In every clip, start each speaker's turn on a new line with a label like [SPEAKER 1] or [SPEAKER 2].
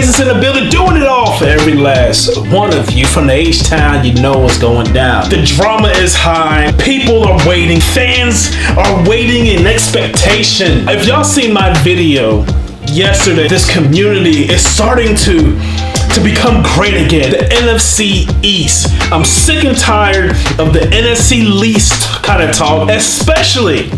[SPEAKER 1] is in the building, doing it all for every last one of you from the H-Town. You know what's going down. The drama is high. People are waiting. Fans are waiting in expectation. If y'all seen my video yesterday, this community is starting to become great again. The NFC East. I'm sick and tired of the NFC least kind of talk, especially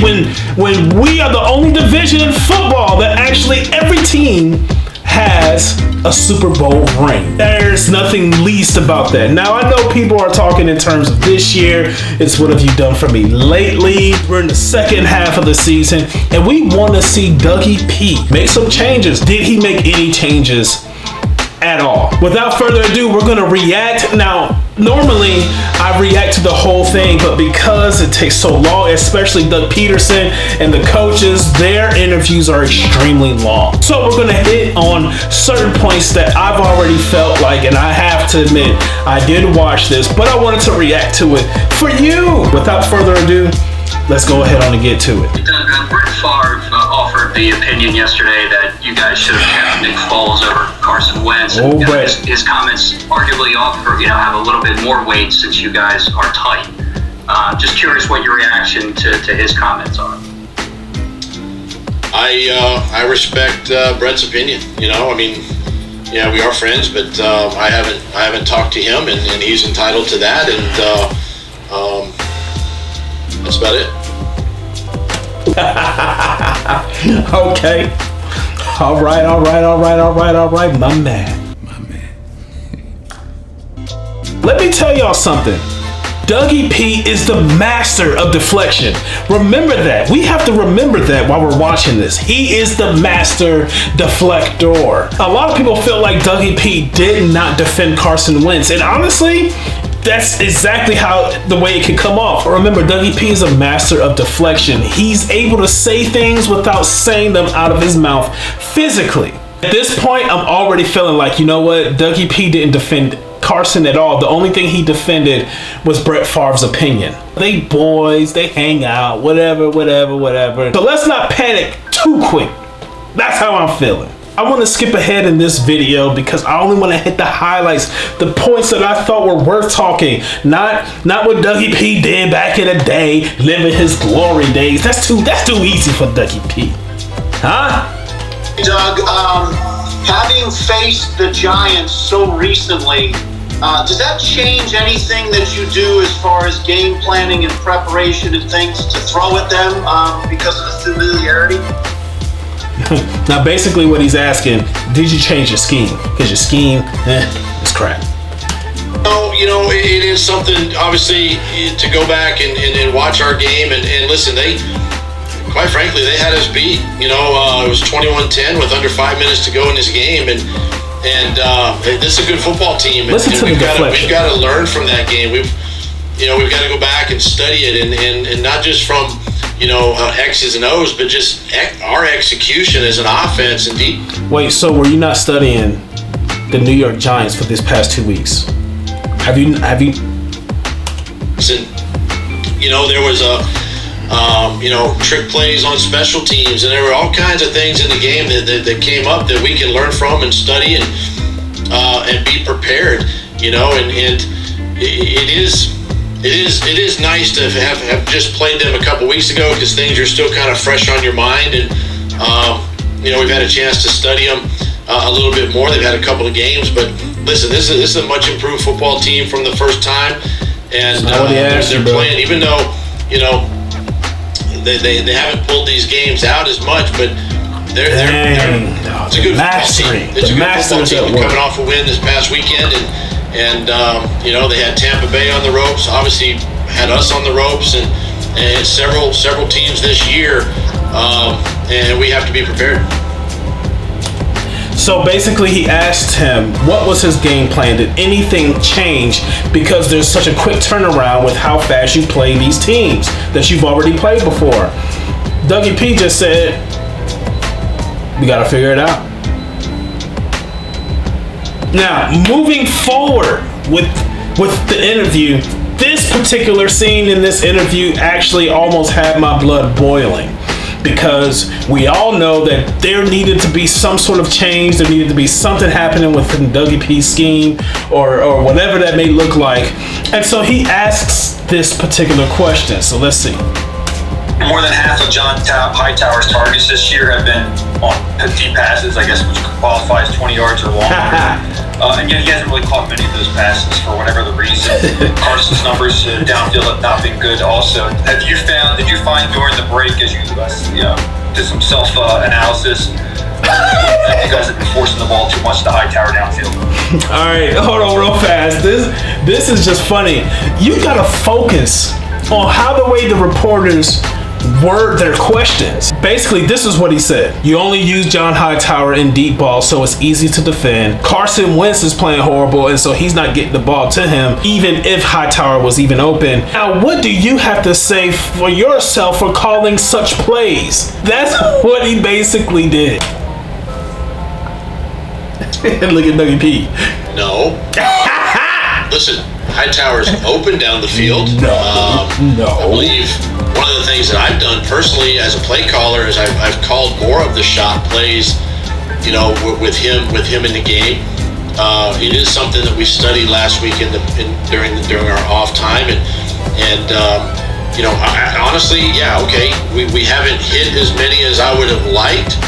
[SPEAKER 1] when we are the only division in football that actually every team has a Super Bowl ring. There's nothing least about that. Now, I know people are talking in terms of this year. It's what have you done for me lately? We're in the second half of the season, and we want to see Dougie P make some changes. Did he make any changes at all? Without further ado, we're gonna react. Now, normally I react to the whole thing, but because it takes so long, especially Doug Pederson and the coaches, their interviews are extremely long. So we're gonna hit on certain points that I've already felt like, and I have to admit, I did watch this, but I wanted to react to it for you. Without further ado, let's go ahead on and get to it.
[SPEAKER 2] Brett Favre offered the opinion yesterday that you guys should have kept Nick Foles over Carson Wentz.
[SPEAKER 1] Oh,
[SPEAKER 2] his comments arguably offer, have a little bit more weight since you guys are tight. Just curious what your reaction to his comments are.
[SPEAKER 3] I respect Brett's opinion. Yeah, we are friends, but I haven't talked to him, and he's entitled to that, and that's about it.
[SPEAKER 1] Okay. All right, my man. Let me tell y'all something. Dougie P is the master of deflection. Remember that. We have to remember that while we're watching this. He is the master deflector. A lot of people feel like Dougie P did not defend Carson Wentz, and honestly, that's exactly how the way it can come off. Remember, Dougie P is a master of deflection. He's able to say things without saying them out of his mouth physically. At this point, I'm already feeling like, you know what? Dougie P didn't defend Carson at all. The only thing he defended was Brett Favre's opinion. They boys, they hang out, whatever. So let's not panic too quick. That's how I'm feeling. I want to skip ahead in this video because I only want to hit the highlights, the points that I thought were worth talking. Not what Dougie P did back in the day, living his glory days. That's too easy for Dougie P. Huh?
[SPEAKER 4] Doug, having faced the Giants so recently, does that change anything that you do as far as game planning and preparation and things to throw at them because of the familiarity?
[SPEAKER 1] Now, basically what he's asking, did you change your scheme? Because your scheme, it's crap.
[SPEAKER 3] No, it is something, obviously, to go back and watch our game and listen, quite frankly, they had us beat. It was 21-10 with under 5 minutes to go in this game, and this is a good football team.
[SPEAKER 1] Listen to the deflection.
[SPEAKER 3] We've got to learn from that game. We've got to go back and study it, and not just from X's and O's, but just our execution as an offense. Indeed.
[SPEAKER 1] Wait, so were you not studying the New York Giants for this past 2 weeks? Have you?
[SPEAKER 3] Listen, there was trick plays on special teams, and there were all kinds of things in the game that came up that we can learn from and study and be prepared. And it is nice to have just played them a couple weeks ago because things are still kind of fresh on your mind, and we've had a chance to study them a little bit more. They've had a couple of games, but listen, this is a much improved football team from the first time, and they're playing, even though they haven't pulled these games out as much, but it's a good football team. It's a good football team coming off a win this past weekend, and they had Tampa Bay on the ropes, obviously had us on the ropes, and several teams this year, and we have to be prepared.
[SPEAKER 1] So basically he asked him what was his game plan. Did anything change because there's such a quick turnaround with how fast you play these teams that you've already played before? Dougie P just said, we got to figure it out. Now, moving forward with the interview, this particular scene in this interview actually almost had my blood boiling. because we all know that there needed to be some sort of change. There needed to be something happening within Dougie P's scheme or whatever that may look like. And so he asks this particular question. So let's see.
[SPEAKER 5] More than half of John Hightower's targets this year have been on deep passes, I guess, which qualifies 20 yards or longer. And yet he hasn't really caught many of those passes for whatever the reason. Carson's numbers downfield have not been good also. Did you find during the break, as you did some self-analysis, that you guys have been forcing the ball too much to Hightower downfield?
[SPEAKER 1] All right, hold on real fast. This is just funny. You gotta focus on how the way the reporters word their questions. Basically, this is what he said. You only use John Hightower in deep ball, so it's easy to defend. Carson Wentz is playing horrible, and so he's not getting the ball to him, even if Hightower was even open. Now, what do you have to say for yourself for calling such plays? That's what he basically did. Look at Dougie P.
[SPEAKER 3] No. Listen, Hightower's open down the field.
[SPEAKER 1] No.
[SPEAKER 3] I believe one of the things that I've done personally as a play caller is I've called more of the shot plays, with him in the game. It is something that we studied last week during our off time, and honestly, we haven't hit as many as I would have liked.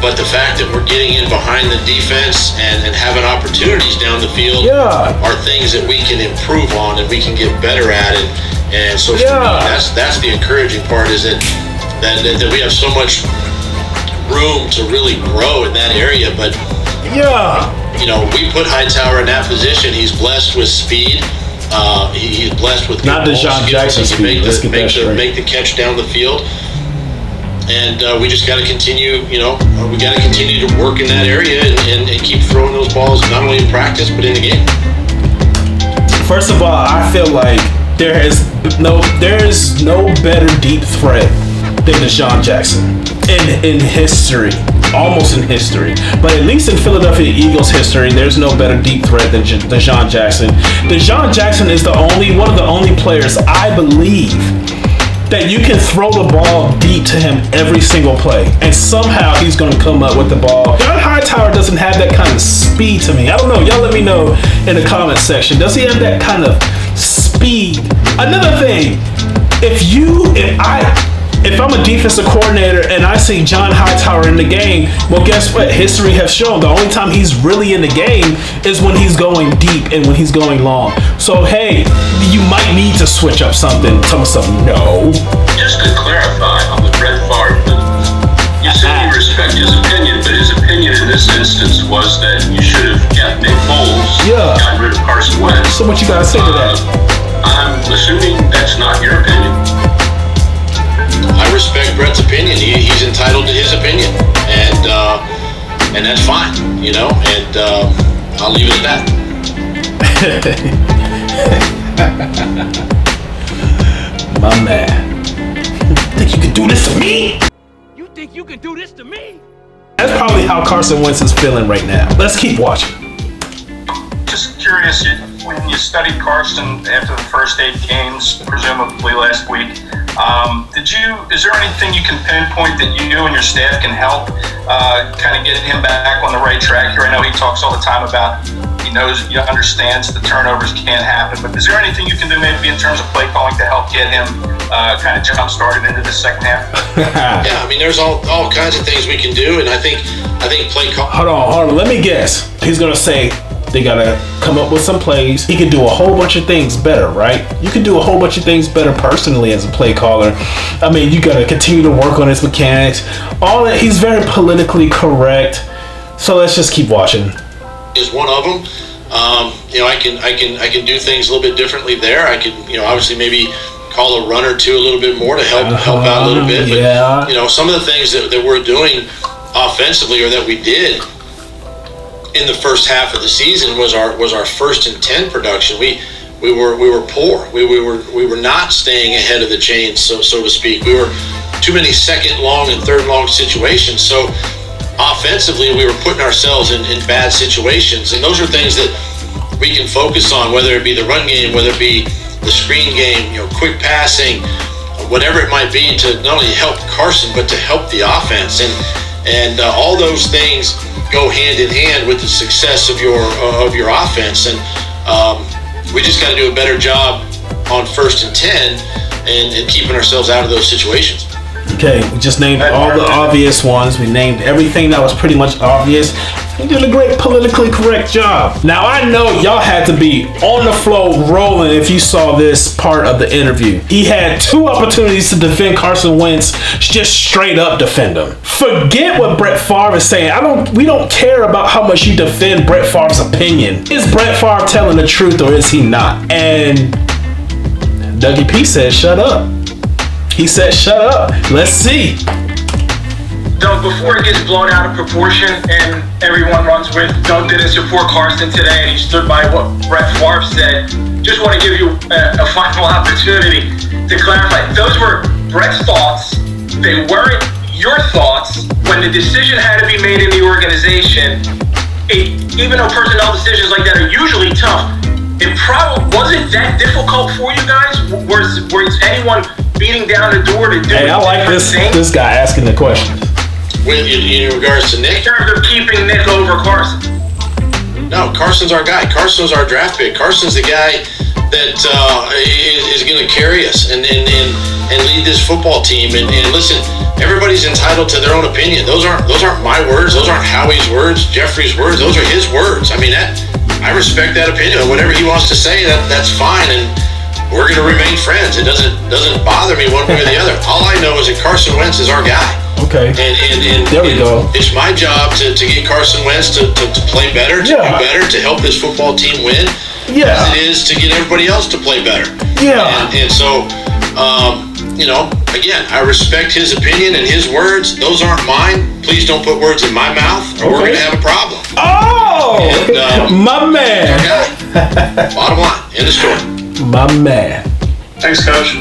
[SPEAKER 3] But the fact that we're getting in behind the defense and having opportunities down the field are things that we can improve on and we can get better at it. And so for me, that's the encouraging part, is that we have so much room to really grow in that area. But we put Hightower in that position. He's blessed with speed. He's blessed with
[SPEAKER 1] not DeSean Jackson speed.
[SPEAKER 3] Make the catch down the field. And we just got to continue, we got to continue to work in that area and keep throwing those balls, not only in practice, but in the game.
[SPEAKER 1] First of all, I feel like there is no better deep threat than DeSean Jackson in history, almost in history. But at least in Philadelphia Eagles history, there's no better deep threat than DeSean Jackson. DeSean Jackson is one of the only players I believe that you can throw the ball deep to him every single play, and somehow he's going to come up with the ball. John Hightower doesn't have that kind of speed to me. I don't know. Y'all let me know in the comments section. Does he have that kind of speed? Another thing, if I'm a defensive coordinator and I see John Hightower in the game, well, guess what? History has shown the only time he's really in the game is when he's going deep and when he's going long. So, hey, you might need to switch up something. Tell me something. No.
[SPEAKER 5] Just to clarify on the Brett Favre thing, you said you respect his opinion, but his opinion in this instance was that you should have kept Nick Foles, gotten rid of Carson Wentz.
[SPEAKER 1] So what you gotta say to that?
[SPEAKER 5] I'm assuming that's not your opinion.
[SPEAKER 3] I respect Brett's opinion. He's entitled to his opinion, and that's fine, and I'll leave it at that.
[SPEAKER 1] My man, think you can do this to me?
[SPEAKER 6] You think you can do this to me?
[SPEAKER 1] That's probably how Carson Wentz is feeling right now. Let's keep watching.
[SPEAKER 5] Just curious, when you studied Carson after the first 8 games, presumably last week, is there anything you can pinpoint that you and your staff can help kind of get him back on the right track here? I know he talks all the time about he understands the turnovers can't happen, but is there anything you can do maybe in terms of play calling to help get him kind of jump started into the second half?
[SPEAKER 3] Yeah, there's all kinds of things we can do, and I think play call.
[SPEAKER 1] Hold on. Let me guess. He's gonna say they gotta come up with some plays. He can do a whole bunch of things better, right? You can do a whole bunch of things better personally as a play caller. You gotta continue to work on his mechanics. All that. He's very politically correct. So let's just keep watching.
[SPEAKER 3] Is one of them. I can do things a little bit differently there. I could, obviously maybe call a run or two a little bit more to help out a little bit. But some of the things that we're doing offensively, or that we did in the first half of the season, was our 1st and 10 production. We were poor. We were not staying ahead of the chains, so to speak. We were too many second long and third long situations. So offensively, we were putting ourselves in bad situations, and those are things that we can focus on, whether it be the run game, whether it be the screen game, quick passing, whatever it might be to not only help Carson but to help the offense, and all those things go hand in hand with the success of your offense. And we just got to do a better job on 1st and 10 and keeping ourselves out of those situations.
[SPEAKER 1] Okay, we just named all the obvious ones. We named everything that was pretty much obvious. You did a great politically correct job. Now, I know y'all had to be on the floor rolling if you saw this part of the interview. He had 2 opportunities to defend Carson Wentz, just straight up defend him. Forget what Brett Favre is saying. We don't care about how much you defend Brett Favre's opinion. Is Brett Favre telling the truth or is he not? And Dougie P said, shut up. He said, shut up. Let's see.
[SPEAKER 7] Doug, before it gets blown out of proportion and everyone runs with Doug didn't support Carson today and he stood by what Brett Favre said, just want to give you a final opportunity to clarify. Those were Brett's thoughts. They weren't your thoughts. When the decision had to be made in the organization, even though personnel decisions like that are usually tough, it probably wasn't that difficult for you guys. Was anyone beating down the door to do
[SPEAKER 1] Hey, I like this guy asking the question.
[SPEAKER 3] In regards to Nick?
[SPEAKER 7] In terms of keeping Nick over Carson.
[SPEAKER 3] No, Carson's our guy. Carson's our draft pick. Carson's the guy that is going to carry us and lead this football team. And listen, everybody's entitled to their own opinion. Those aren't my words. Those aren't Howie's words, Jeffrey's words. Those are his words. I mean, I respect that opinion. Whatever he wants to say, that's fine. And we're going to remain friends. It doesn't bother me one way or the other. All I know is that Carson Wentz is our guy.
[SPEAKER 1] Okay.
[SPEAKER 3] And
[SPEAKER 1] there we go.
[SPEAKER 3] It's my job to get Carson Wentz to play better, to do better, to help this football team win.
[SPEAKER 1] Yeah.
[SPEAKER 3] As it is to get everybody else to play better.
[SPEAKER 1] Yeah.
[SPEAKER 3] And so, again, I respect his opinion and his words. Those aren't mine. Please don't put words in my mouth or we're going to have a problem.
[SPEAKER 1] Oh! And, my man.
[SPEAKER 3] Bottom line, end of story.
[SPEAKER 1] My man.
[SPEAKER 5] Thanks, Coach.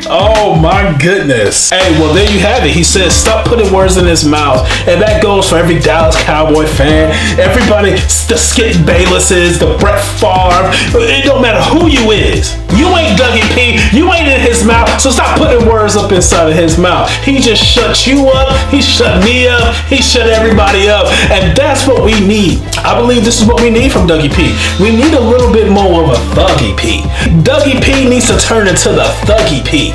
[SPEAKER 1] Oh my goodness. Hey, well there you have it. He says stop putting words in his mouth. And that goes for every Dallas Cowboy fan. Everybody, the Skip Baylesses, the Brett Favre. It don't matter who you is. You ain't Dougie P. You ain't in his mouth. So stop putting words up inside of his mouth. He just shut you up. He shut me up. He shut everybody up. And that's what we need. I believe this is what we need from Dougie P. We need a little bit more of a Thuggy P. Dougie P needs to turn into the Thuggy P.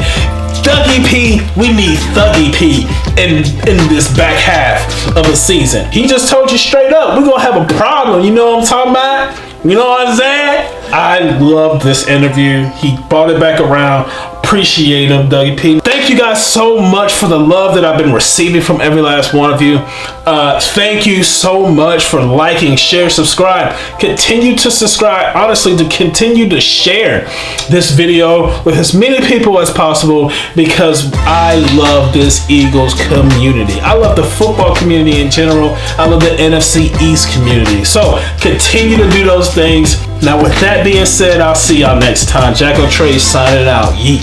[SPEAKER 1] Dougie P, we need Thuggy P in this back half of the season. He just told you straight up, we're gonna have a problem. You know what I'm talking about? You know what I'm saying? I love this interview. He brought it back around. Appreciate him, Dougie P. Thank you guys so much for the love that I've been receiving from every last one of you. Thank you so much for liking, share, subscribe. Continue to subscribe. Honestly, to continue to share this video with as many people as possible because I love this Eagles community. I love the football community in general. I love the NFC East community. So continue to do those things. Now, with that being said, I'll see y'all next time. Jacko Trey signing out. Yeet.